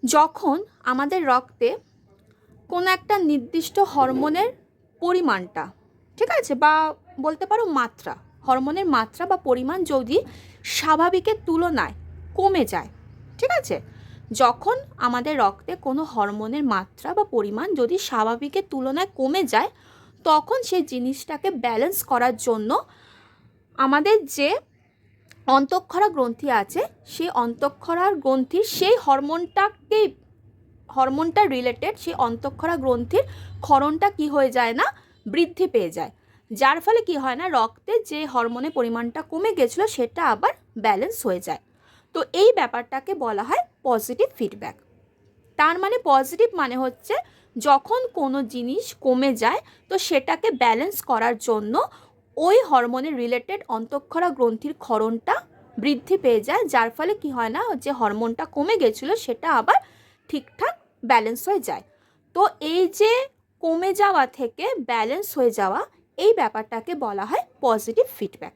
যখন আমাদের রক্তে কোনো একটা নির্দিষ্ট হরমোনের পরিমাণটা, ঠিক আছে, বা বলতে পারো মাত্রা, হরমোনের মাত্রা বা পরিমাণ যদি স্বাভাবিকের তুলনায় কমে যায়, ঠিক আছে, যখন আমাদের রক্তে কোনো হরমোনের মাত্রা বা পরিমাণ যদি স্বাভাবিকের তুলনায় কমে যায়, তখন সেই জিনিসটাকে ব্যালেন্স করার জন্য আমাদের যে অন্তঃক্ষরা গ্রন্থি আছে, সেই অন্তঃক্ষরার গ্রন্থির সেই হরমোনটা রিলেটেড সেই অন্তঃক্ষরা গ্রন্থির ক্ষরণটা কি হয়ে যায় না, বৃদ্ধি পেয়ে যায়, যার ফলে কি হয় না, রক্তে যে হরমোনের পরিমাণটা কমে গেছিলো সেটা আবার ব্যালেন্স হয়ে যায়। তো এই ব্যাপারটাকে বলা হয় পজিটিভ ফিডব্যাক। তার মানে পজিটিভ মানে হচ্ছে যখন কোনো জিনিস কমে যায় তো সেটাকে ব্যালেন্স করার জন্য ওই হরমোনের রিলেটেড অন্তঃক্ষরা গ্রন্থির ক্ষরণটা বৃদ্ধি পেয়ে যায়, যার ফলে কি হয় না, যে হরমোনটা কমে গেছিলো সেটা আবার ঠিকঠাক ব্যালেন্স হয়ে যায়। তো এই যে কমে যাওয়া থেকে ব্যালেন্স হয়ে যাওয়া, এই ব্যাপারটাকে বলা হয় পজিটিভ ফিডব্যাক।